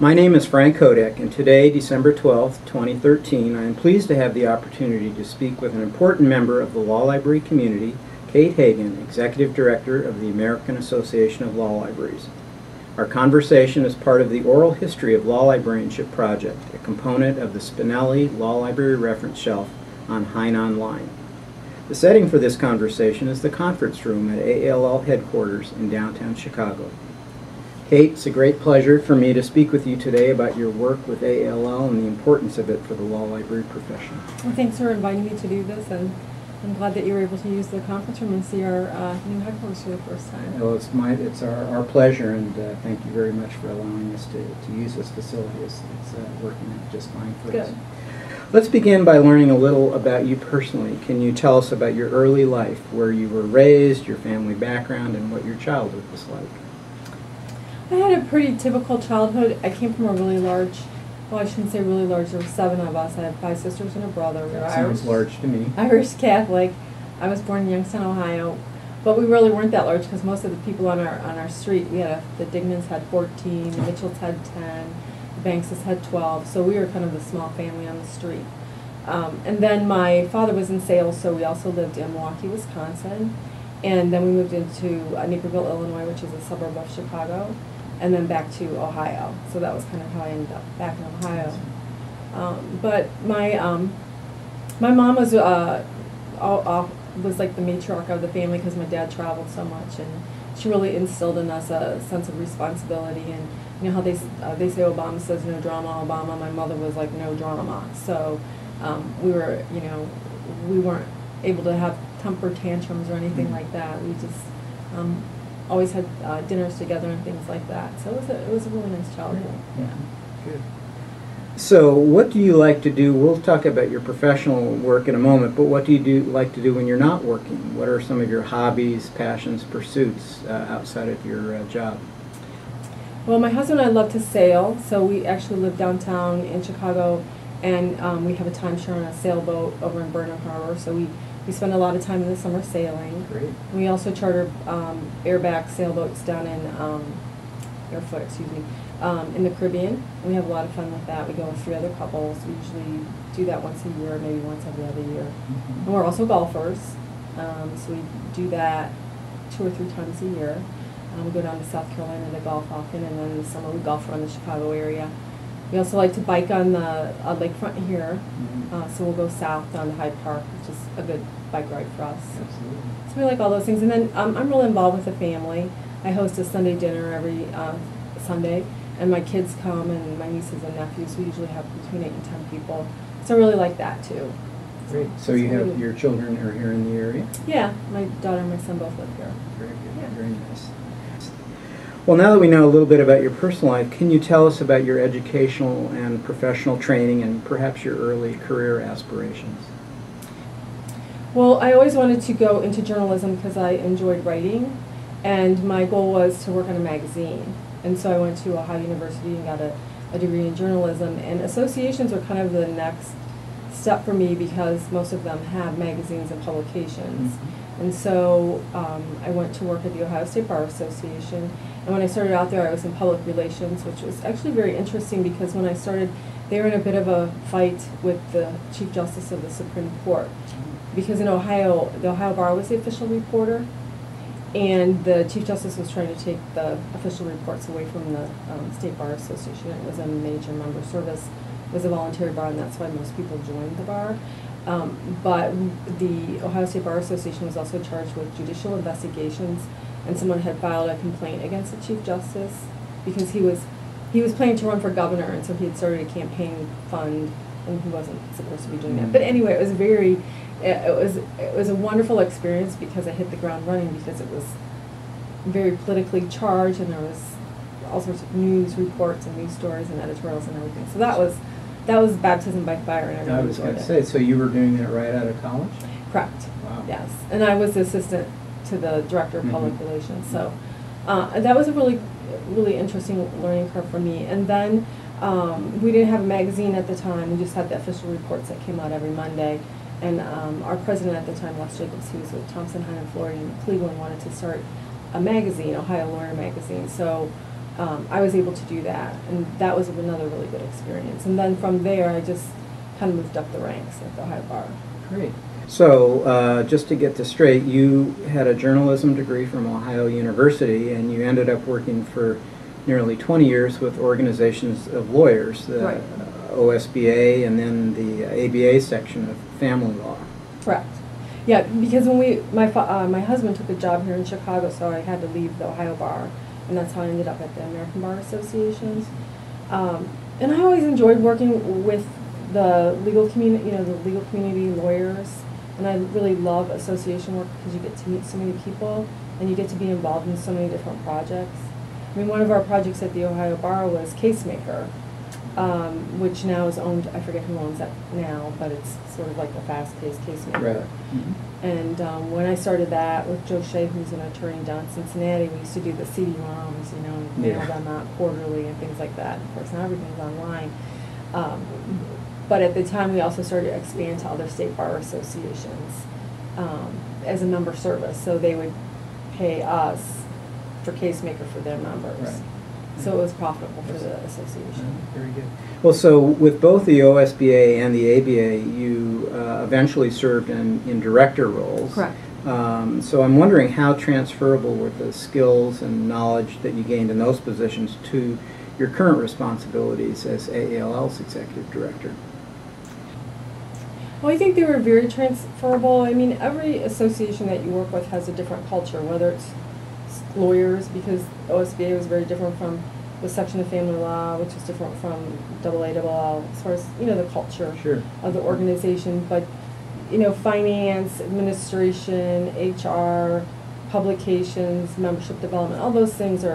My name is Frank Kodak, and today, December 12, 2013, I am pleased to have the opportunity to speak with an important member of the law library community, Kate Hagan, Executive Director of the American Association of Law Libraries. Our conversation is part of the Oral History of Law Librarianship project, a component of the Spinelli Law Library Reference Shelf on Hein Online. The setting for this conversation is the conference room at ALL headquarters in downtown Chicago. Kate, it's a great pleasure for me to speak with you today about your work with ALL and the importance of it for the law library profession. Well, thanks for inviting me to do this, and I'm glad that you were able to use the conference room and see our new headquarters for the first time. Well, it's our pleasure, and thank you very much for allowing us to use this facility. It's working out just fine for us. Good. Let's begin by learning a little about you personally. Can you tell us about your early life, where you were raised, your family background, and what your childhood was like? I had a pretty typical childhood. I came from a really large, well, I shouldn't say really large, there were 7 of us. I have 5 sisters and a brother. We were Sounds large to me. Irish Catholic. I was born in Youngstown, Ohio. But we really weren't that large because most of the people on our street, the Digmans had 14, the Mitchells had 10, the Bankses had 12, so we were kind of the small family on the street. And then my father was in sales, so we also lived in Milwaukee, Wisconsin. And then we moved into Naperville, Illinois, which is a suburb of Chicago, and then back to Ohio. So that was kind of how I ended up back in Ohio. But my mom was like the matriarch of the family because my dad traveled so much, and she really instilled in us a sense of responsibility. And you know how they say Obama says no drama, Obama. My mother was like no drama. So we weren't able to have temper tantrums or anything like that. We just always had dinners together and things like that. So it was a really nice childhood. Yeah. Good. So what do you like to do? We'll talk about your professional work in a moment, but what do you like to do when you're not working? What are some of your hobbies, passions, pursuits outside of your job? Well, my husband and I love to sail, so we actually live downtown in Chicago, and we have a timeshare on a sailboat over in Burnham Harbor, so we spend a lot of time in the summer sailing. Great. We also charter airback sailboats down in in the Caribbean. And we have a lot of fun with that. We go with 3 other couples. We usually do that once a year, maybe once every other year. Mm-hmm. And we're also golfers, so we do that 2 or 3 times a year. We go down to South Carolina to golf often, and then in the summer we golf around the Chicago area. We also like to bike on the lakefront here, so we'll go south down to Hyde Park, which is a good bike ride for us. Absolutely. So we like all those things. And then I'm really involved with the family. I host a Sunday dinner every Sunday, and my kids come, and my nieces and nephews. We usually have between 8 and 10 people. So I really like that too. Great. So you have your children are here in the area? Yeah, my daughter and my son both live here. Very good. Yeah. Very nice. Well, now that we know a little bit about your personal life, can you tell us about your educational and professional training and perhaps your early career aspirations? Well, I always wanted to go into journalism because I enjoyed writing, and my goal was to work on a magazine. And so I went to Ohio University and got a degree in journalism, and associations are kind of the next step for me because most of them have magazines and publications. Mm-hmm. And so I went to work at the Ohio State Bar Association, and when I started out there I was in public relations, which was actually very interesting because when I started they were in a bit of a fight with the Chief Justice of the Supreme Court. Because in Ohio, the Ohio Bar was the official reporter, and the Chief Justice was trying to take the official reports away from the State Bar Association. It was a major member service. It was a voluntary bar, and that's why most people joined the bar. But the Ohio State Bar Association was also charged with judicial investigations, and someone had filed a complaint against the Chief Justice because he was planning to run for governor, and so he had started a campaign fund, and he wasn't supposed to be doing that. But anyway, it was a wonderful experience because I hit the ground running because it was very politically charged, and there was all sorts of news reports and news stories and editorials and everything. So that was baptism by fire, and I really was enjoyed going to it. say, so you were doing that right out of college? Correct. Wow. Yes, and I was the assistant to the director of public relations. So that was a really interesting learning curve for me. And then we didn't have a magazine at the time. We just had the official reports that came out every Monday. And our president at the time, Les Jacobs, he was with Thompson, Hein, and Florey in Cleveland, wanted to start a magazine, Ohio Lawyer Magazine. So I was able to do that, and that was another really good experience. And then from there, I just kind of moved up the ranks at the Ohio Bar. Great. So, just to get this straight, you had a journalism degree from Ohio University, and you ended up working for nearly 20 years with organizations of lawyers, the Right. OSBA and then the ABA section of family law. Correct. Yeah, because when my husband took a job here in Chicago, so I had to leave the Ohio Bar, and that's how I ended up at the American Bar Association. And I always enjoyed working with the legal community, the legal community lawyers, and I really love association work because you get to meet so many people and you get to be involved in so many different projects. I mean, one of our projects at the Ohio Bar was Casemaker, which now is owned, I forget who owns that now, but it's sort of like a fast-paced Casemaker. Right. Mm-hmm. And when I started that with Joe Shea, who's an attorney down in Cincinnati, we used to do the CD-ROMs, and mail them out quarterly and things like that. Of course, now everything's online. But at the time, we also started to expand to other state bar associations as a member service. So they would pay us for Casemaker for their members. Right. So it was profitable for the association. Very good. Well, so with both the OSBA and the ABA, you eventually served in director roles. Correct. So I'm wondering how transferable were the skills and knowledge that you gained in those positions to your current responsibilities as AALL's executive director? Well, I think they were very transferable. I mean, every association that you work with has a different culture, whether it's lawyers, because OSBA was very different from the section of family law, which is different from AALL, as far as, the culture Sure. of the organization. But, finance, administration, HR, publications, membership development, all those things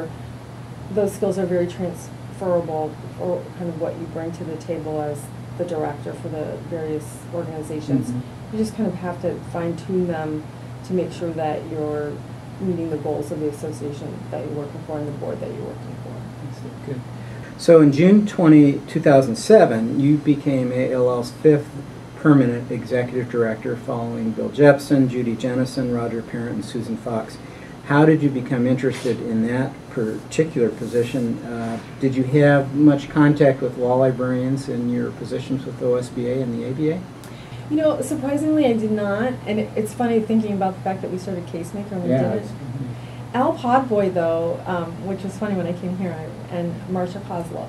those skills are very transferable, or kind of what you bring to the table as the director for the various organizations. Mm-hmm. You just kind of have to fine-tune them to make sure that you're meeting the goals of the association that you're working for and the board that you're working for. That's good. So in June 2007, you became AALL's 5th permanent executive director following Bill Jepson, Judy Jennison, Roger Parent, and Susan Fox. How did you become interested in that particular position? Did you have much contact with law librarians in your positions with OSBA and the ABA? Surprisingly, I did not. And it's funny thinking about the fact that we started Casemaker and we didn't. Mm-hmm. Al Podboy, though, which was funny when I came here, and Marcia Kozlov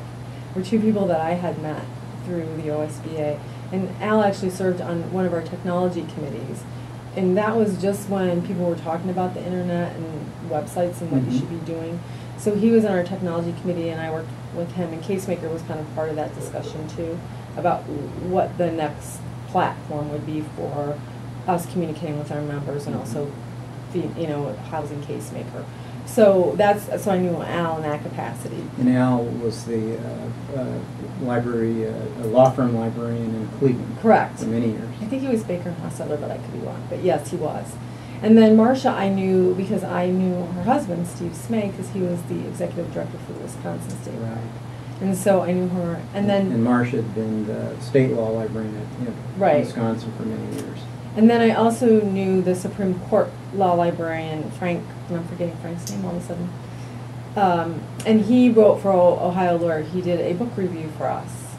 were two people that I had met through the OSBA. And Al actually served on one of our technology committees. And that was just when people were talking about the internet and websites and what you should be doing. So he was on our technology committee, and I worked with him, and Casemaker was kind of part of that discussion too, about what the next platform would be for us communicating with our members and also housing Casemaker. So so I knew Al in that capacity. And Al was the law firm librarian in Cleveland. Correct. For many years. I think he was Baker and Hostetler, but I could be wrong. But yes, he was. And then Marcia I knew because I knew her husband, Steve Smay, because he was the executive director for the Wisconsin State. Right. And so I knew her. And Marcia had been the state law librarian at Wisconsin for many years. And then I also knew the Supreme Court law librarian, Frank, and I'm forgetting Frank's name all of a sudden. And he wrote for Ohio Lawyer. He did a book review for us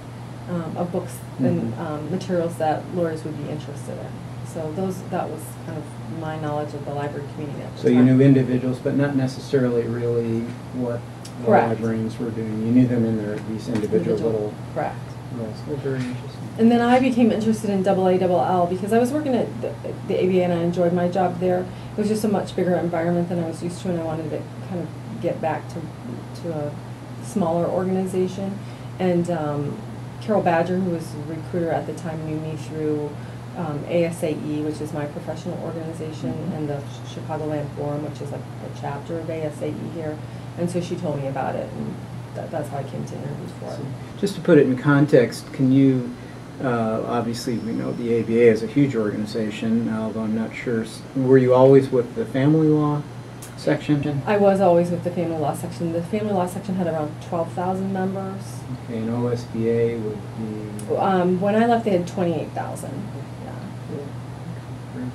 of books and materials that lawyers would be interested in. So that was kind of my knowledge of the library community at the So time. you knew individuals, but not necessarily really what the librarians were doing. You knew them in these individual little Correct. roles. Well, very interesting. And then I became interested in AALL because I was working at the ABA and I enjoyed my job there. It was just a much bigger environment than I was used to, and I wanted to kind of get back to a smaller organization. And Carol Badger, who was a recruiter at the time, knew me through ASAE, which is my professional organization, and the Chicagoland Forum, which is like a chapter of ASAE here. And so she told me about it, and that's how I came to interview for it. Just to put it in context, can you, obviously we know the ABA is a huge organization, although I'm not sure, were you always with the family law section? I was always with the family law section. The family law section had around 12,000 members. Okay, and OSBA would be? When I left, they had 28,000. Yeah.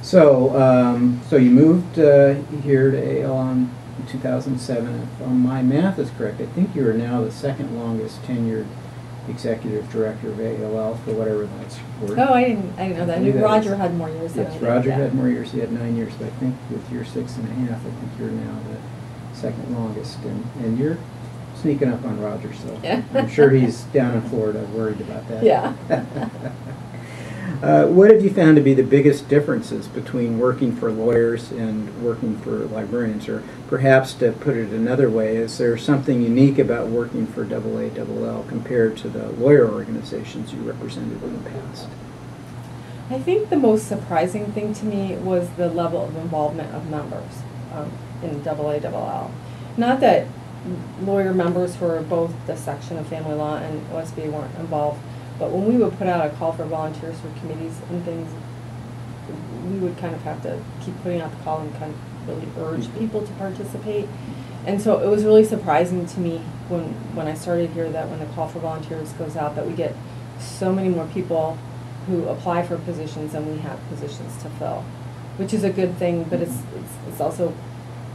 So, so you moved here to AAL on in 2007. If my math is correct, I think you are now the second longest tenured executive director of ALL, for whatever that's worth. Oh, I didn't know that. I knew Roger had more years than I Yes, did. Roger Yeah. had more years. He had 9 years, but I think with your 6.5, I think you're now the second longest, and you're sneaking up on Roger, so Yeah. I'm sure he's down in Florida worried about that. Yeah. What have you found to be the biggest differences between working for lawyers and working for librarians? Or perhaps, to put it another way, is there something unique about working for AALL compared to the lawyer organizations you represented in the past? I think the most surprising thing to me was the level of involvement of members in AALL. Not that lawyer members for both the section of family law and OSBA weren't involved, but when we would put out a call for volunteers for committees and things, we would kind of have to keep putting out the call and kind of really urge people to participate. And so it was really surprising to me when I started here that when the call for volunteers goes out, that we get so many more people who apply for positions than we have positions to fill, which is a good thing, but it's also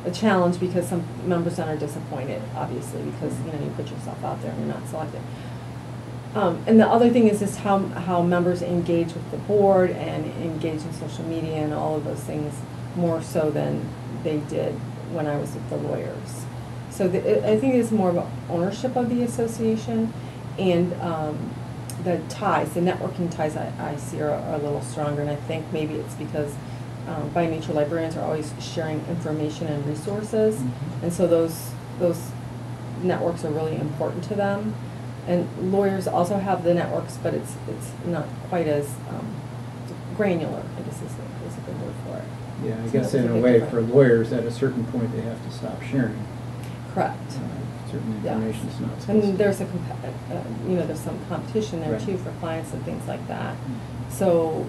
a challenge because some members then are disappointed, obviously, because you put yourself out there and you're not selected. And the other thing is just how members engage with the board and engage in social media and all of those things more so than they did when I was with the lawyers. So I think it's more of ownership of the association, and the ties, the networking ties I see are a little stronger, and I think maybe it's because by nature librarians are always sharing information and resources, and so those networks are really important to them. And lawyers also have the networks, but it's not quite as granular, I guess is a good word for it. Yeah, I So guess that's in a a big way, difference. for lawyers, at a certain point, they have to stop sharing. Correct. Certain Yeah. information is not supposed And to. there's there's some competition there Right. too for clients and things like that. So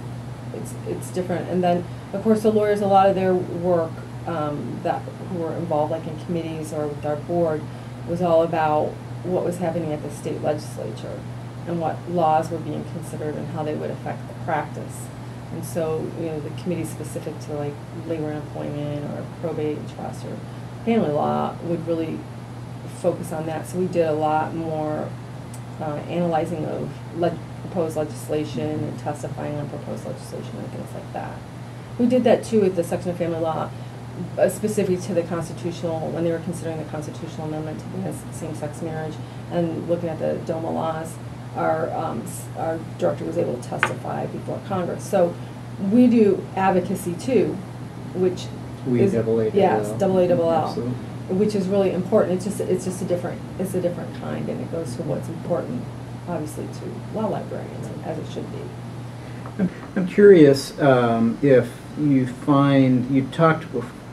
it's different. And then of course the lawyers, a lot of their work who were involved like in committees or with our board was all about what was happening at the state legislature and what laws were being considered and how they would affect the practice. And so, the committee specific to like labor and employment or probate, trust, or family law would really focus on that. So we did a lot more analyzing of proposed legislation and testifying on proposed legislation and things like that. We did that too with the section of family law, specific to the constitutional, when they were considering the constitutional amendment to ban same-sex marriage and looking at the DOMA laws. Our director was able to testify before Congress. So we do advocacy too, which is AALL. yes, AALL, Absolutely. which is really important. It's just a different kind, and it goes to what's important, obviously, to law librarians, as it should be. I'm curious if you find, you talked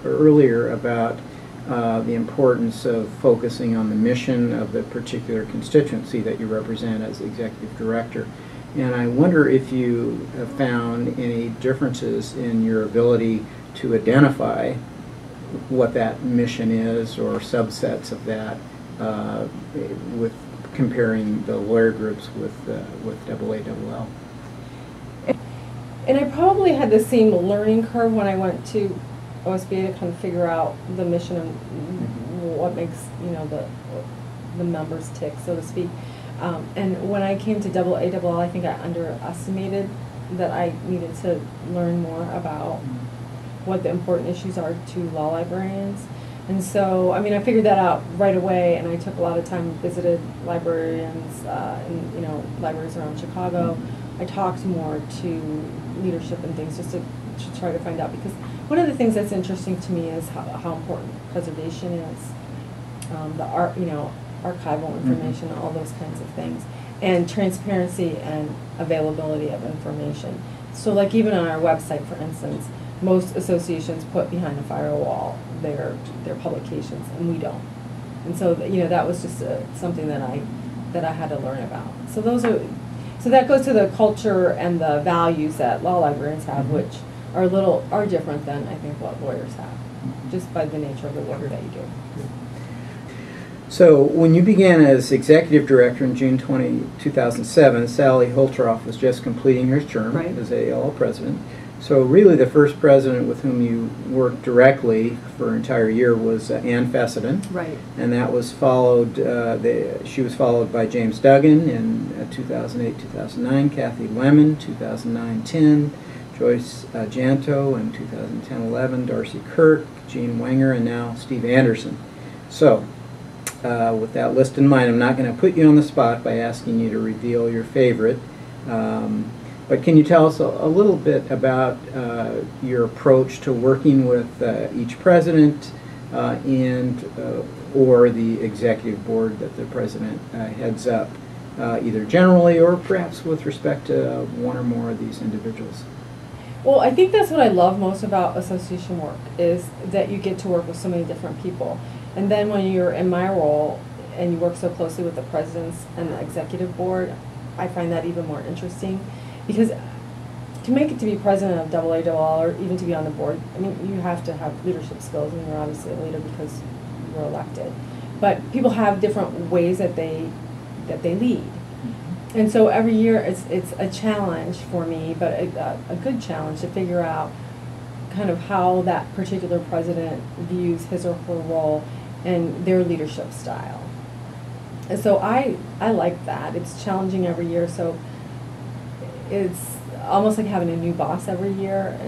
earlier about the importance of focusing on the mission of the particular constituency that you represent as executive director. And I wonder if you have found any differences in your ability to identify what that mission is or subsets of that with comparing the lawyer groups with AALL. And I probably had the same learning curve when I went to OSBA to kind of figure out the mission and what makes the members tick, so to speak. And when I came to AALL, I think I underestimated that I needed to learn more about what the important issues are to law librarians. And so, I figured that out right away, and I took a lot of time, visited librarians in libraries around Chicago. I talked more to leadership and things just to try to find out, because one of the things that's interesting to me is how important preservation is, the archival information, all those kinds of things, and transparency and availability of information. So like even on our website, for instance, most associations put behind a firewall their publications, and we don't. And so that was just something that I had to learn about. So that goes to the culture and the values that law librarians have, which are different than I think what lawyers have, just by the nature of the work that you do. So when you began as executive director in June 2007, Sally Holtroff was just completing her term Right. as ALL president. So really the first president with whom you worked directly for an entire year was Ann Fessenden. Right. And that was followed, she was followed by James Duggan in 2008-2009, Kathy Lemon 2009-10, Joyce Janto in 2010-11, Darcy Kirk, Gene Wenger, and now Steve Anderson. So with that list in mind, I'm not going to put you on the spot by asking you to reveal your favorite. But can you tell us a little bit about your approach to working with each president or the executive board that the president heads up, either generally or perhaps with respect to one or more of these individuals? Well, I think that's what I love most about association work, is that you get to work with so many different people. And then when you're in my role and you work so closely with the presidents and the executive board, I find that even more interesting. Because to make it to be president of AALL or even to be on the board, I mean, you have to have leadership skills, and you're obviously a leader because you were elected. But people have different ways that they lead. And so every year it's a challenge for me, but a good challenge to figure out kind of how that particular president views his or her role and their leadership style. And so I like that. It's challenging every year, so it's almost like having a new boss every year,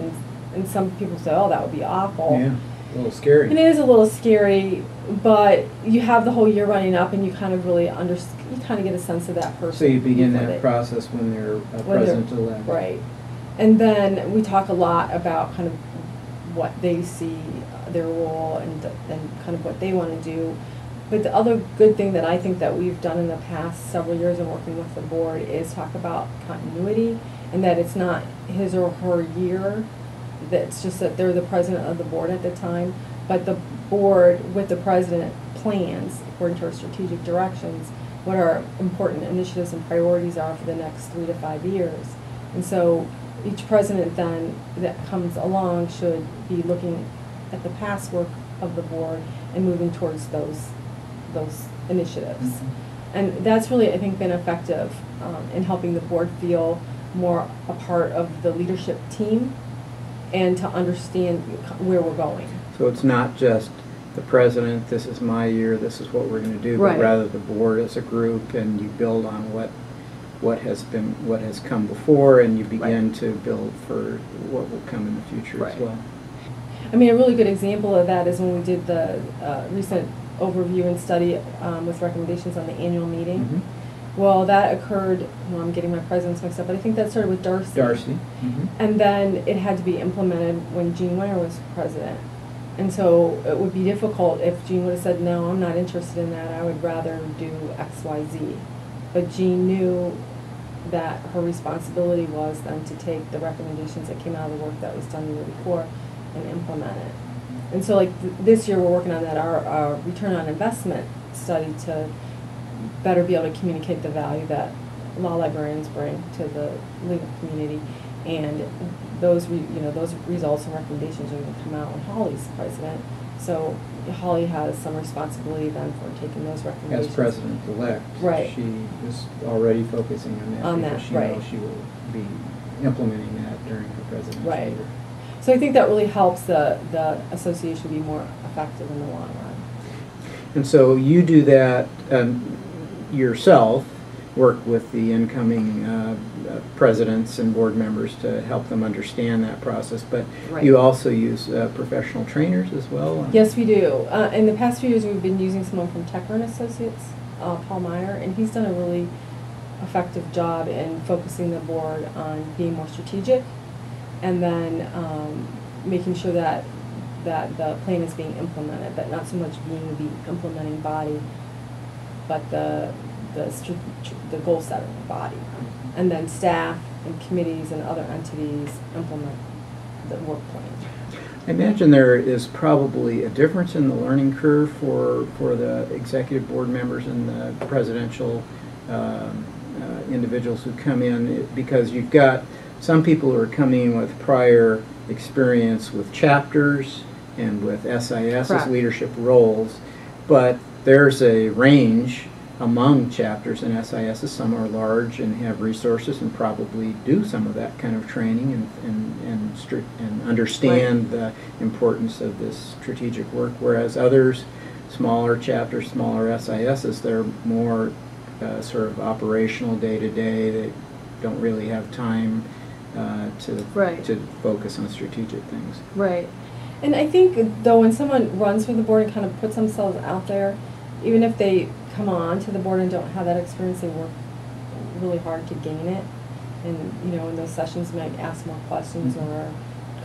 and some people say, oh, that would be awful. Yeah, a little scary. And it is a little scary, but you have the whole year running up, and you kind of really you kind of get a sense of that person. So you begin that process when they're president-elect. Right. And then we talk a lot about kind of what they see, their role, and kind of what they want to do. But the other good thing that I think that we've done in the past several years in working with the board is talk about continuity, and that it's not his or her year, that it's just that they're the president of the board at the time, but the board with the president plans, according to our strategic directions, what our important initiatives and priorities are for the next 3 to 5 years. And so each president then that comes along should be looking at the past work of the board and moving towards those initiatives. Mm-hmm. And that's really, I think, been effective in helping the board feel more a part of the leadership team and to understand where we're going. So it's not just the president, this is my year, this is what we're going to do, right. But rather the board as a group, and you build on what has come before, and you begin right. to build for what will come in the future right. as well. I mean, a really good example of that is when we did the recent overview and study with recommendations on the annual meeting. Mm-hmm. Well, that occurred, well, I'm getting my presidents mixed up, but I think that started with Darcy. Mm-hmm. And then it had to be implemented when Gene Wenger was president. And so it would be difficult if Gene would have said, no, I'm not interested in that, I would rather do X, Y, Z. But Gene knew that her responsibility was then to take the recommendations that came out of the work that was done the year before and implement it. And so like this year we're working on that, our return on investment study to better be able to communicate the value that law librarians bring to the legal community. And those those results and recommendations are going to come out when Holly's president. So Holly has some responsibility then for taking those recommendations. As president-elect, right. She is already focusing on that because she right. knows she will be implementing that during her presidency. Right. So I think that really helps the association be more effective in the long run. And so you do that yourself, work with the incoming presidents and board members to help them understand that process, but right. you also use professional trainers as well? Yes, we do. In the past few years we've been using someone from Tecker & Associates, Paul Meyer, and he's done a really effective job in focusing the board on being more strategic and then making sure that the plan is being implemented, but not so much being the implementing body, but the goal-setting body. And then staff and committees and other entities implement the work plan. I imagine there is probably a difference in the learning curve for the executive board members and the presidential individuals who come in, because you've got some people who are coming in with prior experience with chapters and with SIS as leadership roles, but there's a range among chapters and SISs. Some are large and have resources and probably do some of that kind of training and understand the importance of this strategic work, whereas others, smaller chapters, smaller SISs, they're more sort of operational day-to-day. They don't really have time to focus on strategic things. Right. And I think, though, when someone runs for the board and kind of puts themselves out there, even if they come on to the board and don't have that experience, they work really hard to gain it. And, you know, in those sessions, might ask more questions or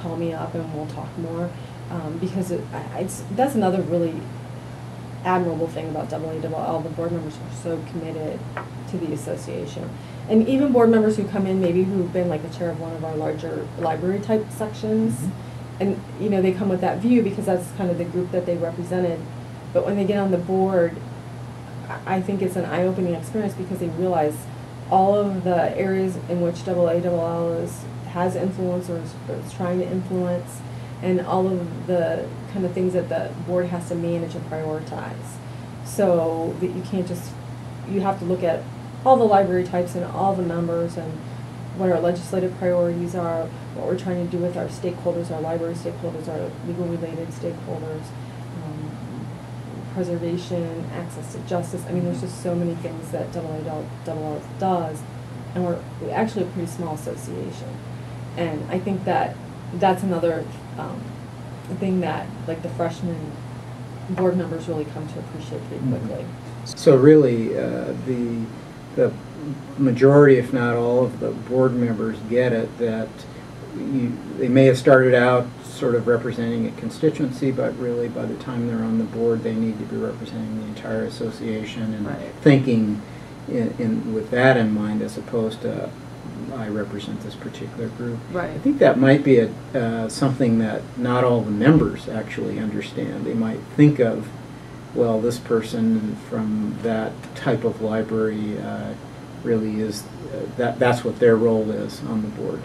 call me up and we'll talk more. Because that's another really admirable thing about AALL. The board members are so committed to the association. And even board members who come in, maybe who've been like the chair of one of our larger library type sections, and you know, they come with that view because that's kind of the group that they represented. But when they get on the board, I think it's an eye-opening experience because they realize all of the areas in which AALL has influence or is trying to influence, and all of the kind of things that the board has to manage and prioritize. So that you can't just, you have to look at all the library types and all the members and what our legislative priorities are, what we're trying to do with our stakeholders, our library stakeholders, our legal related stakeholders, preservation, access to justice. I mean, there's just so many things that AALL does, and we're actually a pretty small association. And I think that that's another thing that, like, the freshman board members really come to appreciate pretty quickly. So really, the majority, if not all, of the board members get it, that they may have started out sort of representing a constituency, but really by the time they're on the board, they need to be representing the entire association and thinking with that in mind, as opposed to I represent this particular group. Right. I think that might be something that not all the members actually understand. They might think of, well, this person from that type of library really is that's what their role is on the board.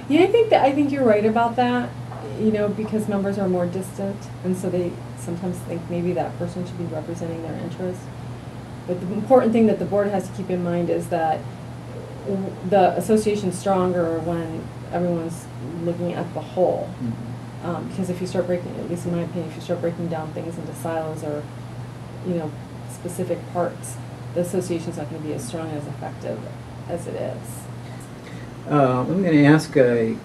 Yeah, I think you're right about that. You know, because members are more distant, and so they sometimes think maybe that person should be representing their interests. But the important thing that the board has to keep in mind is that the association's stronger when everyone's looking at the whole. Because if you start breaking, at least in my opinion, if you start breaking down things into silos or, you know, specific parts, the association's not going to be as strong and as effective as it is. I'm going to ask a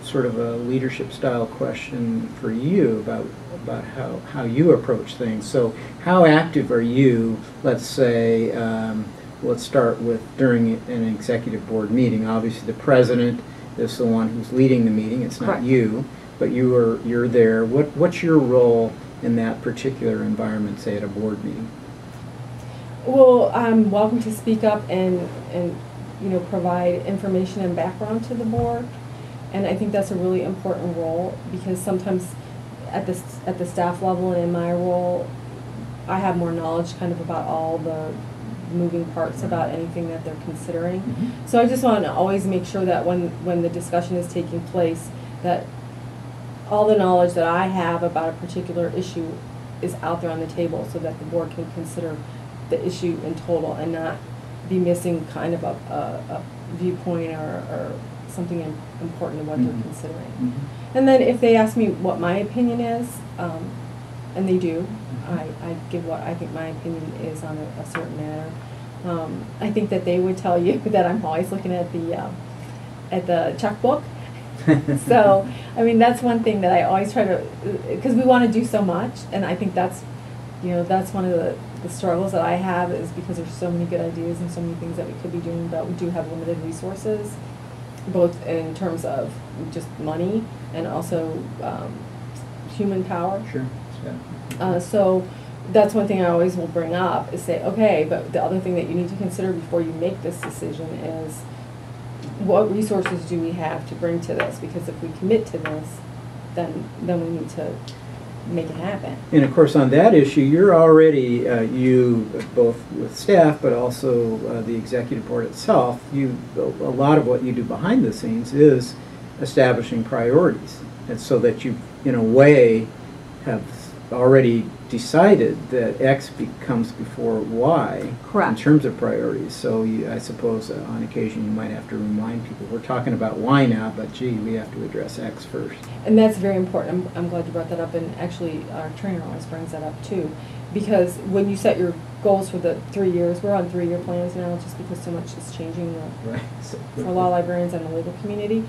sort of a leadership style question for you about how you approach things. So how active are you, let's say, let's start with during an executive board meeting. Obviously the president is the one who's leading the meeting, it's not you, but you're there. What's your role in that particular environment, say at a board meeting? Well, I'm welcome to speak up and you know, provide information and background to the board, and I think that's a really important role because sometimes at the staff level and in my role, I have more knowledge kind of about all the moving parts about anything that they're considering. So I just want to always make sure that when the discussion is taking place, that all the knowledge that I have about a particular issue is out there on the table so that the board can consider the issue in total and not be missing kind of a viewpoint or something important in what they're considering. And then if they ask me what my opinion is, and they do, I give what I think my opinion is on a certain matter. I think that they would tell you that I'm always looking at the checkbook. So, I mean, that's one thing that I always try to, because we want to do so much, and I think that's, you know, that's one of the struggles that I have, is because there's so many good ideas and so many things that we could be doing, but we do have limited resources, both in terms of just money and also human power. Sure. So that's one thing I always will bring up, is say, okay, but the other thing that you need to consider before you make this decision is what resources do we have to bring to this? Because if we commit to this, then we need to make it happen. And of course on that issue, you're already, you both with staff but also the executive board itself, a lot of what you do behind the scenes is establishing priorities, and so that you in a way have already decided that X becomes before Y. Correct. In terms of priorities. So I suppose on occasion you might have to remind people, we're talking about Y now, but gee, we have to address X first. And that's very important. I'm glad you brought that up, and actually our trainer always brings that up too. Because when you set your goals for the 3 years, we're on 3-year plans now just because so much is changing Right. for law librarians and the legal community.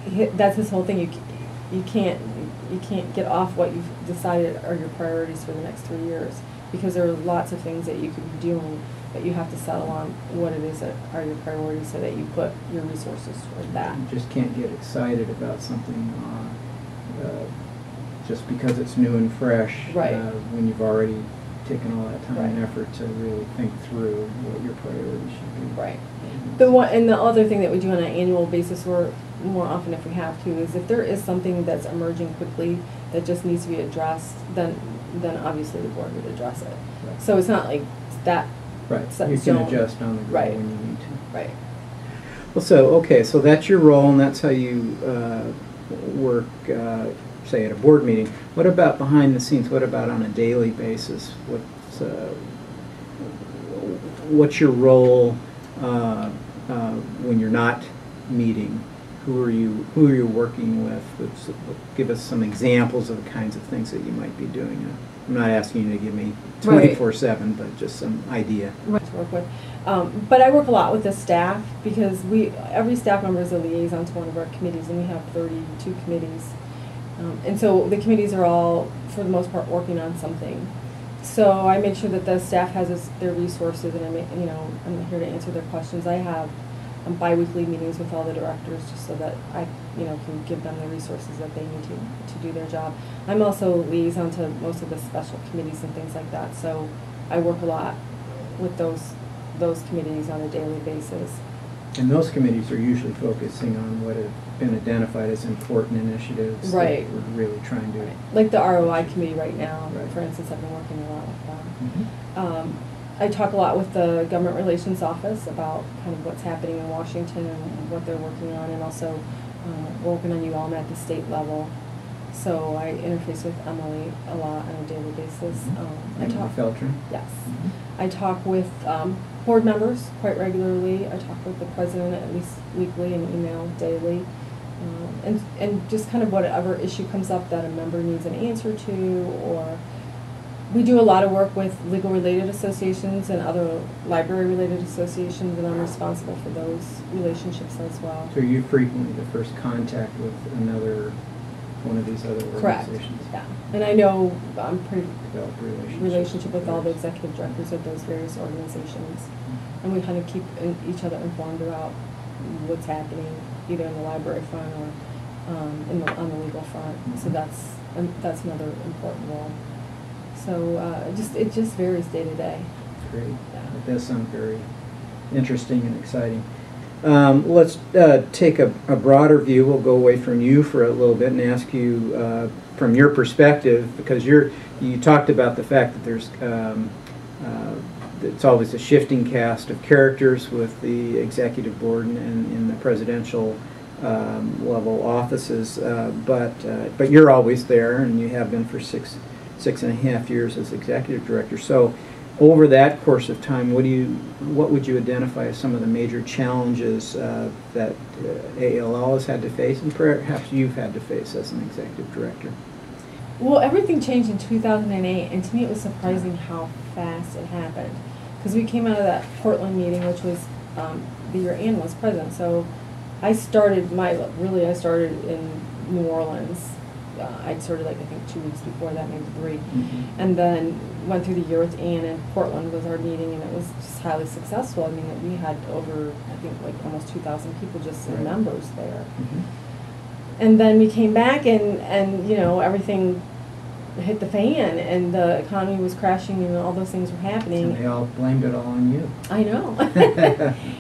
That's his whole thing. You can't get off what you've decided are your priorities for the next 3 years, because there are lots of things that you could be doing, but you have to settle on what it is that are your priorities so that you put your resources toward that. You just can't get excited about something just because it's new and fresh, right. When you've already taken all that time right. and effort to really think through what your priorities should be. Right. The other thing that we do on an annual basis, or more often if we have to, is if there is something that's emerging quickly that just needs to be addressed, then obviously the board would address it. Right. So it's not like that. Right. Set You can stone. adjust on the go right. when you need to. Right. Well, so that's your role, and that's how you work, say, at a board meeting. What about behind the scenes? What about on a daily basis? What's your role when you're not meeting? Who are you working with? Give us some examples of the kinds of things that you might be doing. I'm not asking you to give me 24/7, but just some idea. Right. To work with. But I work a lot with the staff, because every staff member is a liaison to one of our committees, and we have 32 committees. And so the committees are all, for the most part, working on something. So I make sure that the staff has their resources, and I'm here to answer their questions. I have bi-weekly meetings with all the directors, just so that I can give them the resources that they need to do their job. I'm also liaison to most of the special committees and things like that, so I work a lot with those committees on a daily basis. And those committees are usually focusing on what have been identified as important initiatives right. that we're really trying to... Right. Like the ROI committee right now, right. for instance, I've been working a lot with them. Mm-hmm. I talk a lot with the Government Relations Office about kind of what's happening in Washington and what they're working on, and also working on ULM at the state level. So I interface with Emily a lot on a daily basis. Mm-hmm. I talk. Feltrin? Yes. Mm-hmm. I talk with board members quite regularly. I talk with the president at least weekly and email daily. And just kind of whatever issue comes up that a member needs an answer to, or we do a lot of work with legal-related associations and other library-related associations, and I'm responsible for those relationships as well. So are you frequently the first contact with another one of these other organizations? Correct. Yeah. And I know I'm pretty develop relationship with all the executive directors of those various organizations, and we kind of keep each other informed about what's happening, either in the library front or on the legal front. So that's another important role. So it just varies day to day. Great. Yeah. It does sound very interesting and exciting. Let's take a broader view. We'll go away from you for a little bit and ask you from your perspective, because you talked about the fact that there's it's always a shifting cast of characters with the executive board and in the presidential level offices, but you're always there, and you have been for six and a half years as executive director. So over that course of time, what would you identify as some of the major challenges that ALL has had to face, and perhaps you've had to face as an executive director? Well, everything changed in 2008, and to me it was surprising how fast it happened. Because we came out of that Portland meeting, which was the year Ann was president. So I started in New Orleans. I'd started, like, I think 2 weeks before that, maybe 3. Mm-hmm. And then went through the year with Ann, and Portland was our meeting, and it was just highly successful. I mean, we had over, I think, like almost 2,000 people just in members there. Mm-hmm. And then we came back, and everything hit the fan, and the economy was crashing, and all those things were happening. And they all blamed it all on you. I know.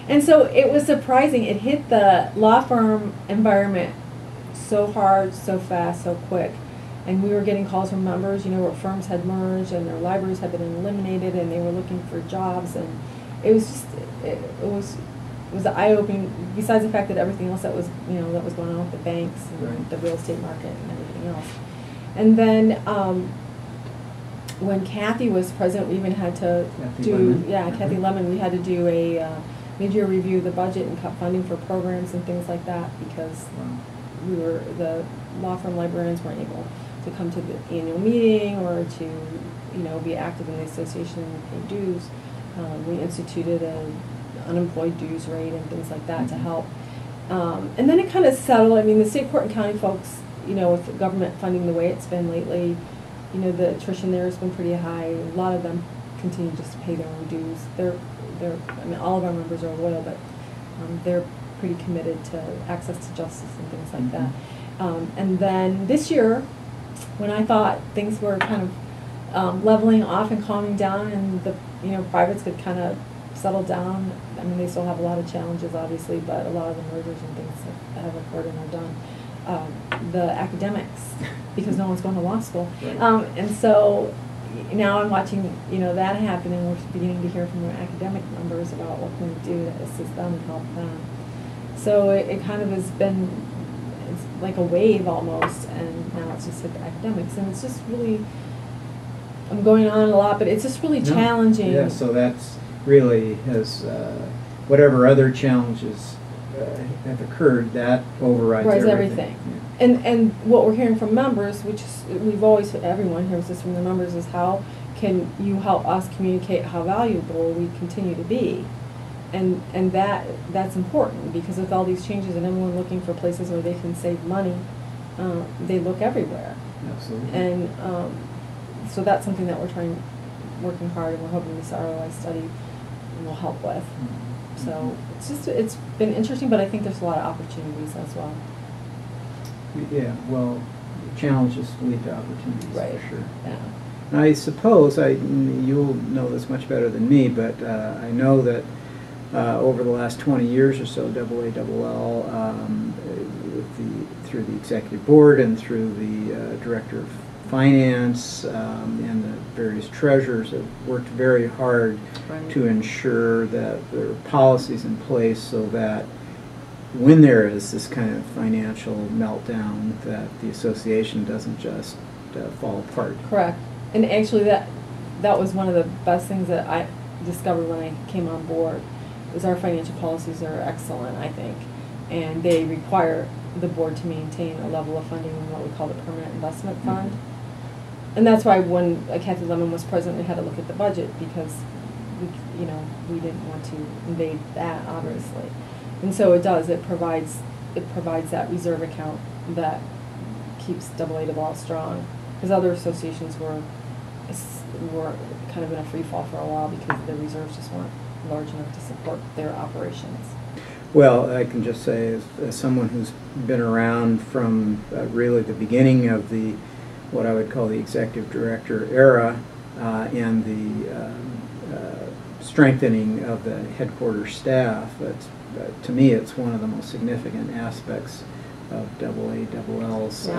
And so it was surprising. It hit the law firm environment so hard, so fast, so quick. And we were getting calls from members, where firms had merged and their libraries had been eliminated, and they were looking for jobs, and it was just, it was eye-opening, besides the fact that everything else that was going on with the banks and the real estate market and everything else. And then when Kathy was president, we even had to Kathy Lemon, we had to do a mid-year review of the budget and cut funding for programs and things like that because the law firm librarians weren't able to come to the annual meeting or to be active in the association and pay dues. We instituted an unemployed dues rate and things like that to help. And then it kind of settled. I mean, the state court and county folks, with government funding the way it's been lately, the attrition there has been pretty high. A lot of them continue just to pay their own dues. I mean, all of our members are loyal, but they're pretty committed to access to justice and things like that. And then this year, when I thought things were kind of leveling off and calming down, and the privates could kind of settle down. I mean, they still have a lot of challenges, obviously, but a lot of the mergers and things that have occurred and are done. The academics, because no one's going to law school, Right. And so now I'm watching that happen, and we're beginning to hear from our academic members about what can we do to assist them and help them. So it kind of has been, it's like a wave almost, and now it's just hit the academics, and it's just really, I'm going on a lot, but it's just really challenging. Yeah, so that's really has, whatever other challenges have occurred, that overrides everything. Yeah. And what we're hearing from members, which is, everyone hears this from the members, is how can you help us communicate how valuable we continue to be? And that's important, because with all these changes and everyone looking for places where they can save money, they look everywhere. Absolutely. And so that's something that we're working hard, and we're hoping this ROI study will help with. So it's been interesting, but I think there's a lot of opportunities as well. Yeah, well, challenges lead to opportunities, right. For sure. Yeah. And I suppose you'll know this much better than me, but I know that over the last 20 years or so, AALL, through the executive board and through the director of finance and the various treasurers, have worked very hard to ensure that there are policies in place so that when there is this kind of financial meltdown, that the association doesn't just fall apart. Correct. And actually that was one of the best things that I discovered when I came on board, is our financial policies are excellent, I think, and they require the board to maintain a level of funding in what we call the permanent investment fund. And that's why when Kathy Lemon was president, we had to look at the budget, because we didn't want to invade that, obviously. And so it provides that reserve account that keeps AALL strong, because other associations were kind of in a free fall for a while because the reserves just weren't large enough to support their operations. Well, I can just say, as someone who's been around from really the beginning of what I would call the executive director era, and the strengthening of the headquarters staff, to me it's one of the most significant aspects of AALL's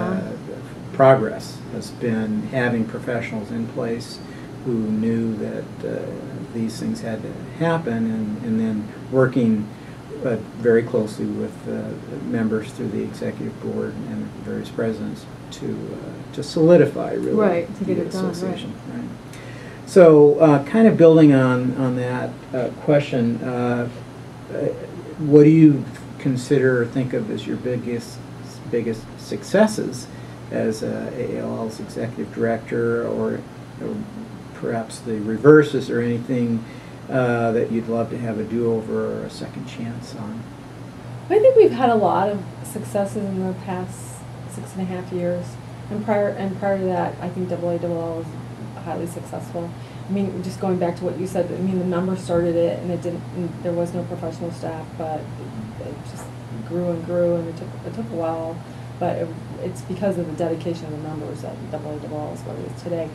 progress, has been having professionals in place who knew that these things had to happen, and then working very closely with members through the executive board and various presidents to solidify really the association. Right. So, kind of building on that question, what do you consider or think of as your biggest successes as AALL's executive director, or perhaps the reverse? Is there anything that you'd love to have a do-over or a second chance on? I think we've had a lot of successes in the past 6.5 years, and prior to that, I think AALL was highly successful. I mean, just going back to what you said, I mean, the numbers started it, and there was no professional staff, but it just grew and grew, and it took a while, but it's because of the dedication of the members that AALL is what it is today.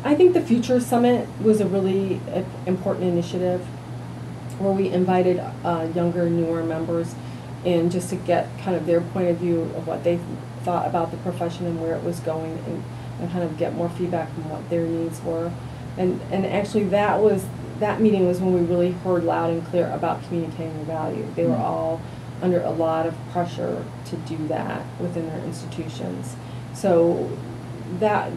I think the Future Summit was a really important initiative where we invited younger, newer members in, just to get kind of their point of view of what they thought about the profession and where it was going, and kind of get more feedback from what their needs were. And actually that meeting was when we really heard loud and clear about communicating the value. They were all under a lot of pressure to do that within their institutions. So that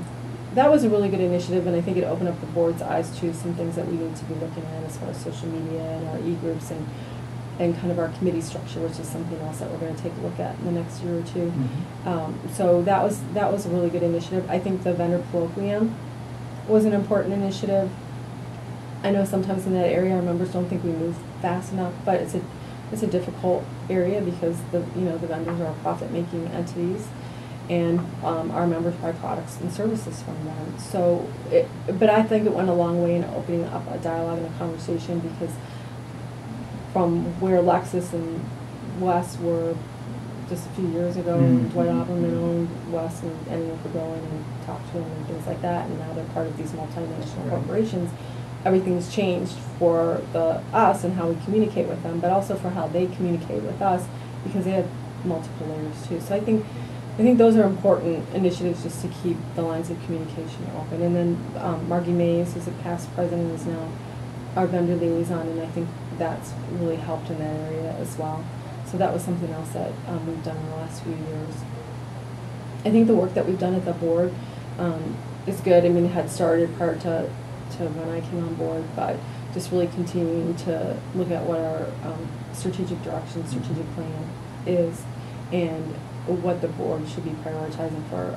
was a really good initiative, and I think it opened up the board's eyes to some things that we need to be looking at as far as social media and our e-groups and kind of our committee structure, which is something else that we're going to take a look at in the next year or two. So that was a really good initiative. I think the vendor colloquium was an important initiative. I know sometimes in that area our members don't think we move fast enough, but it's a difficult area because the vendors are profit-making entities, and our members buy products and services from them. So, but I think it went a long way in opening up a dialogue and a conversation, because from where Lexus and Wes were just a few years ago, Dwight Opperman owned Wes, and anyone could go in and talk to them and things like that, and now they're part of these multinational corporations. Everything's changed for us and how we communicate with them, but also for how they communicate with us, because they have multiple layers too. So I think those are important initiatives just to keep the lines of communication open. And then Margie Mays, who's a past president, is now our vendor liaison, and I think that's really helped in that area as well. So that was something else that we've done in the last few years. I think the work that we've done at the board is good. I mean, it had started prior to when I came on board, but just really continuing to look at what our strategic direction, strategic plan is, and what the board should be prioritizing for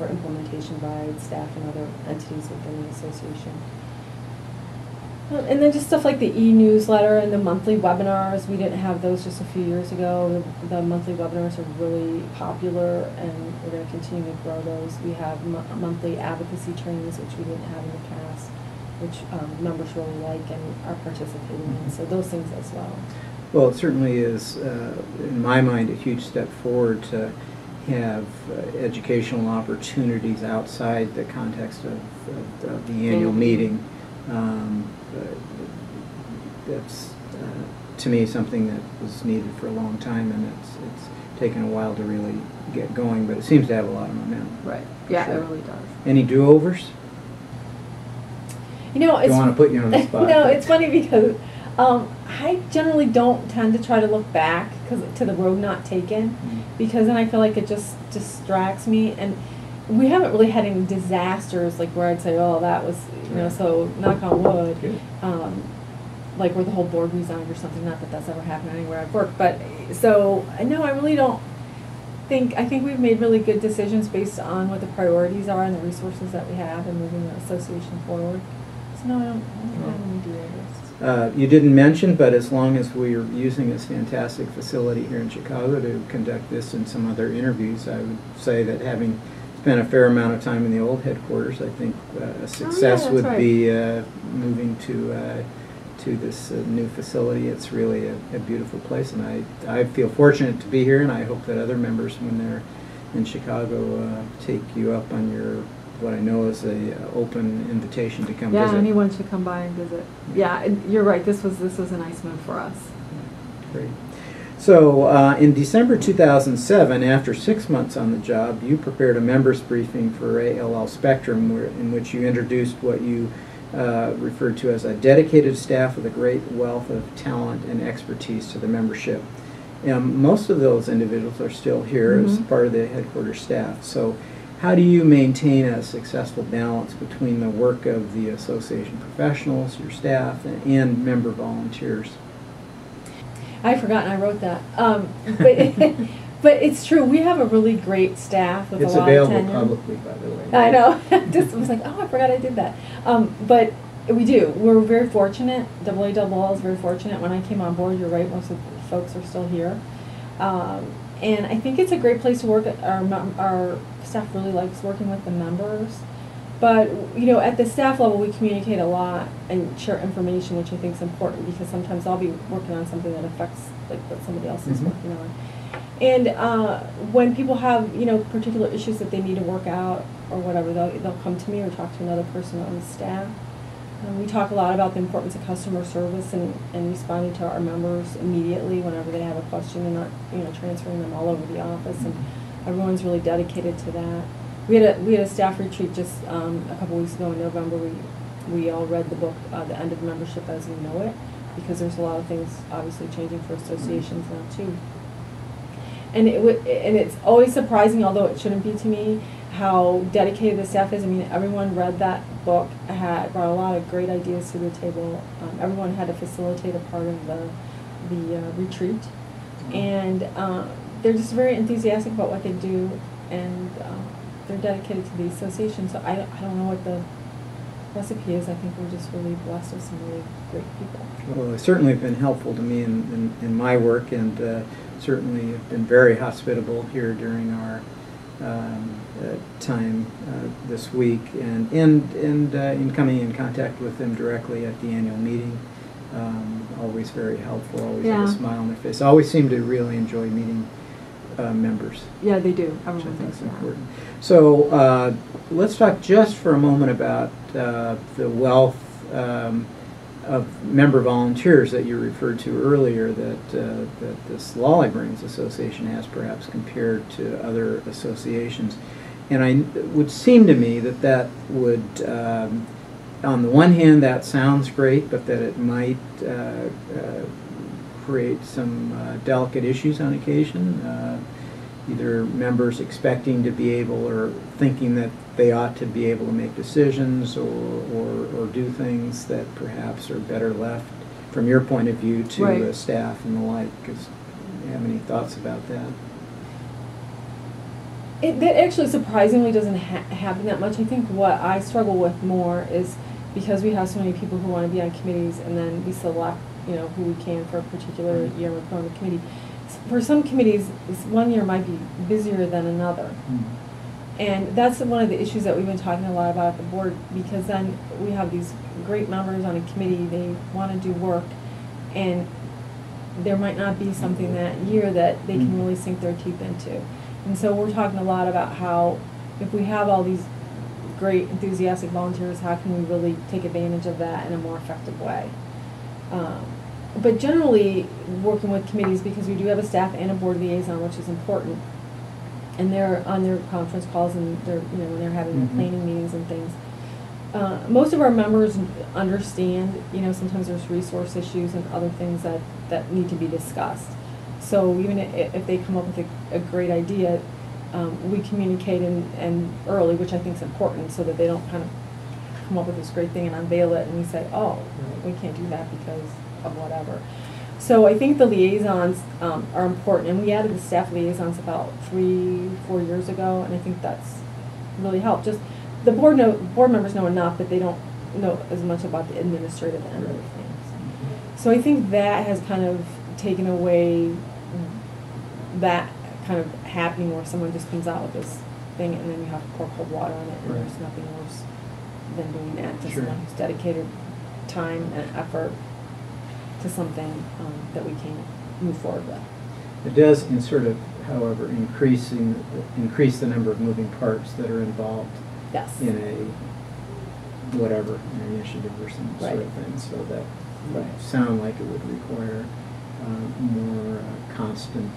implementation by staff and other entities within the association. And then just stuff like the e-newsletter and the monthly webinars. We didn't have those just a few years ago. The monthly webinars are really popular, and we're going to continue to grow those. We have monthly advocacy trainings, which we didn't have in the past, which members really like and are participating in. So those things as well. Well, it certainly is, in my mind, a huge step forward to have educational opportunities outside the context of the annual meeting. That's to me something that was needed for a long time, and it's taken a while to really get going, but it seems to have a lot of momentum. Right. Yeah, sure. It really does. Any do-overs? You know, I don't want to put you on the spot. No, it's funny because I generally don't tend to try to look back to the road not taken, because then I feel like it just distracts me, and we haven't really had any disasters like where I'd say, oh, that was, so knock on wood, like where the whole board resigned or something. Not that that's ever happened anywhere I've worked, but so no, I really don't think. I think we've made really good decisions based on what the priorities are and the resources that we have in moving the association forward. So no, I don't have any deals. You didn't mention, but as long as we're using this fantastic facility here in Chicago to conduct this and some other interviews, I would say that having spent a fair amount of time in the old headquarters, I think a success would be moving to this new facility. It's really a beautiful place, and I feel fortunate to be here, and I hope that other members, when they're in Chicago, take you up on your, what I know is a open invitation to come visit. Yeah, anyone should come by and visit. Yeah, you're right. This was a nice move for us. Great. So in December 2007, after 6 months on the job, you prepared a members briefing for ALL Spectrum, in which you introduced what you referred to as a dedicated staff with a great wealth of talent and expertise to the membership. Most of those individuals are still here as part of the headquarters staff. So how do you maintain a successful balance between the work of the association professionals, your staff, and member volunteers? I'd forgotten I wrote that. But it's true. We have a really great staff with a lot of tenure. It's available publicly, by the way. I know. Just was like, oh, I forgot I did that. But we do. We're very fortunate. AAL is very fortunate. When I came on board, you're right, most of the folks are still here. And I think it's a great place to work. Our staff really likes working with the members. But, at the staff level, we communicate a lot and share information, which I think is important, because sometimes I'll be working on something that affects like what somebody else is working on. And when people have, particular issues that they need to work out or whatever, they'll come to me or talk to another person on the staff. We talk a lot about the importance of customer service and responding to our members immediately whenever they have a question, and not, transferring them all over the office. And everyone's really dedicated to that. We had a staff retreat just a couple weeks ago in November. We all read the book, The End of Membership as We Know It, because there's a lot of things obviously changing for associations now too. And it's always surprising, although it shouldn't be to me, how dedicated the staff is. I mean, everyone read that book, brought a lot of great ideas to the table. Everyone had to facilitate a part of the retreat, and they're just very enthusiastic about what they do, and they're dedicated to the association. So I don't know what the recipe is. I think we're just really blessed with some really great people. Well, they certainly have been helpful to me in my work, and certainly have been very hospitable here during our time this week, and in coming in contact with them directly at the annual meeting. Always very helpful, always have a smile on their face. Always seem to really enjoy meeting members. Yeah, they do. Which I think is important. So let's talk just for a moment about the wealth of member volunteers that you referred to earlier that this Law Librarians Association has, perhaps compared to other associations. And it would seem to me that would, on the one hand, that sounds great, but that it might create some delicate issues on occasion. Either members expecting to be able or thinking that they ought to be able to make decisions or do things that perhaps are better left, from your point of view, to staff and the like. Do you have any thoughts about that? That actually surprisingly doesn't happen that much. I think what I struggle with more is because we have so many people who want to be on committees, and then we select, who we can for a particular year, and we put on the committee. For some committees, this one year might be busier than another. And that's one of the issues that we've been talking a lot about at the board, because then we have these great members on a committee, they want to do work, and there might not be something that year that they can really sink their teeth into. And so we're talking a lot about how if we have all these great enthusiastic volunteers, how can we really take advantage of that in a more effective way? But generally, working with committees, because we do have a staff and a board liaison, which is important, and they're on their conference calls, and they're when they're having their planning meetings and things. Most of our members understand. Sometimes there's resource issues and other things that need to be discussed. So even if they come up with a great idea, we communicate and early, which I think is important, so that they don't kind of come up with this great thing and unveil it, and we say, oh, we can't do that because of whatever. So I think the liaisons are important, and we added the staff liaisons about 3-4 years ago, and I think that's really helped. Just the board members know enough, but they don't know as much about the administrative end of things. So I think that has kind of taken away that kind of happening where someone just comes out with this thing, and then you have to pour cold water on it, and there's nothing worse than doing that to someone who's dedicated time and effort to something that we can move forward with. It does, however, increase the number of moving parts that are involved in a an initiative or some sort of thing. So that would sound like it would require more constant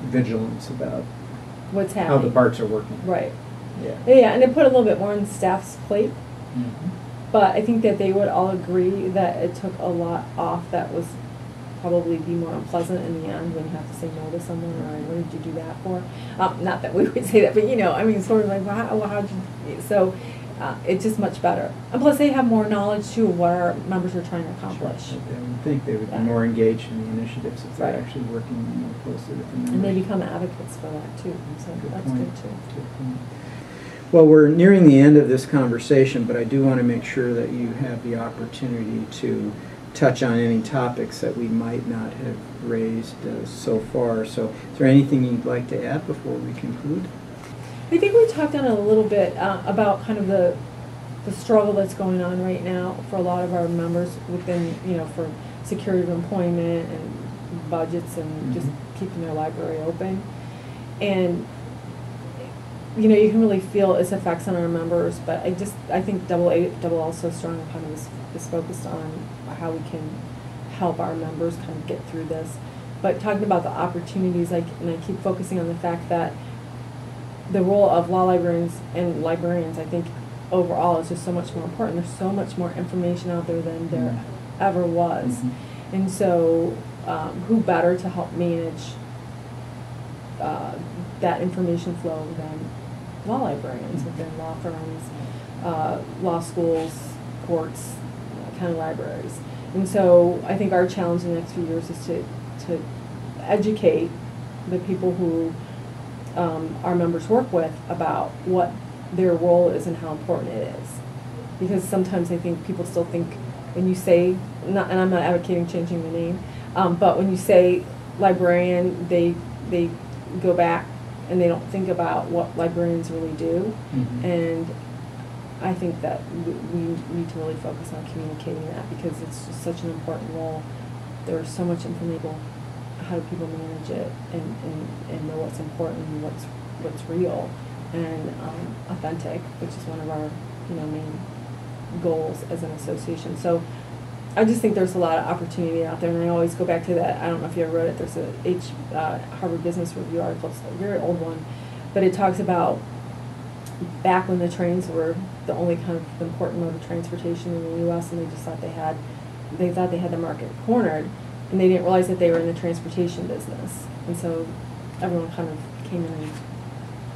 vigilance about what's happening, how the parts are working. Right. Yeah, and it put a little bit more on the staff's plate. But I think that they would all agree that it took a lot off that was probably be more unpleasant in the end when you have to say no to someone, or what did you do that for? Not that we would say that, but sort of like, well, how'd you? So it's just much better. And plus, they have more knowledge too of what our members are trying to accomplish. I would think they would be more engaged in the initiatives if they're actually working more closely with the members. And they become advocates for that too. So that's good too. Good point. Well, we're nearing the end of this conversation, but I do want to make sure that you have the opportunity to touch on any topics that we might not have raised so far. So is there anything you'd like to add before we conclude? I think we talked on it a little bit about kind of the struggle that's going on right now for a lot of our members within, for security of employment and budgets and just keeping their library open. And you can really feel its effects on our members, but I think Double L so strong kind of is focused on how we can help our members kind of get through this. But talking about the opportunities, and I keep focusing on the fact that the role of law librarians and librarians, I think overall is just so much more important. There's so much more information out there than there ever was. And so who better to help manage that information flow than law librarians within law firms, law schools, courts, county libraries. And so I think our challenge in the next few years is to educate the people who our members work with about what their role is and how important it is. Because sometimes I think people still think when you say, and I'm not advocating changing the name, but when you say librarian, they go back and they don't think about what librarians really do. Mm-hmm. And I think that we need to really focus on communicating that, because it's just such an important role. There's so much information. How do people manage it and know what's important and what's real and authentic, which is one of our main goals as an association. So I just think there's a lot of opportunity out there, and I always go back to that. I don't know if you ever read it. There's a Harvard Business Review article, it's a very old one, but it talks about back when the trains were the only kind of important mode of transportation in the U.S. and they just thought they had the market cornered, and they didn't realize that they were in the transportation business, and so everyone kind of came in and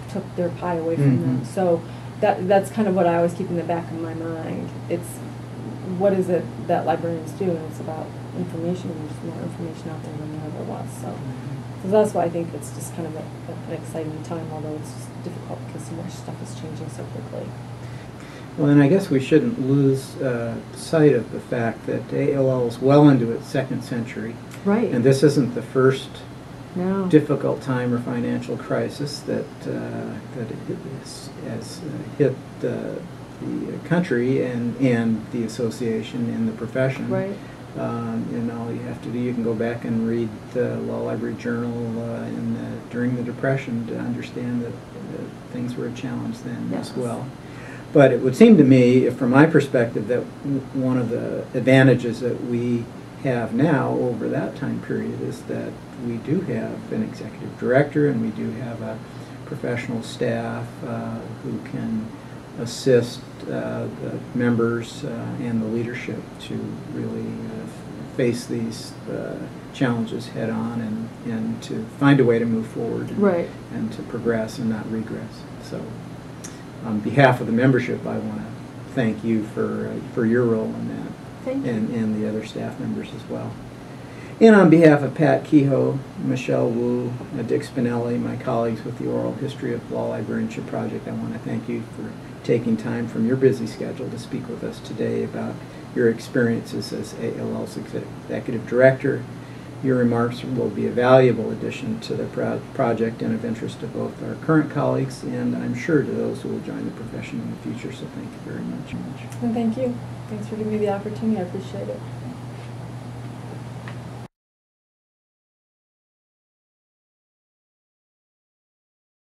took their pie away from them. So that's kind of what I always keep in the back of my mind. It's what is it that librarians do, and it's about information, and there's more information out there than there ever was. So that's why I think it's just kind of an exciting time, although it's just difficult because so much stuff is changing so quickly. Well, and I guess we shouldn't lose sight of the fact that ALL is well into its second century. Right. And this isn't the first No. difficult time or financial crisis that has hit the country and the association and the profession. Right. And all you have to do, you can go back and read the Law Library Journal during the Depression to understand that things were a challenge then as well. But it would seem to me, from my perspective, that one of the advantages that we have now over that time period is that we do have an executive director and we do have a professional staff who can assist the members and the leadership to really face these challenges head on and to find a way to move forward and to progress and not regress. So on behalf of the membership, I want to thank you for your role in that. Thank you. And the other staff members as well. And on behalf of Pat Kehoe, Michelle Wu, Dick Spinelli, my colleagues with the Oral History of Law Librarianship Project, I want to thank you for taking time from your busy schedule to speak with us today about your experiences as ALL's Executive Director. Your remarks will be a valuable addition to the project and of interest to both our current colleagues and I'm sure to those who will join the profession in the future, so thank you very much. And thank you. Thanks for giving me the opportunity. I appreciate it.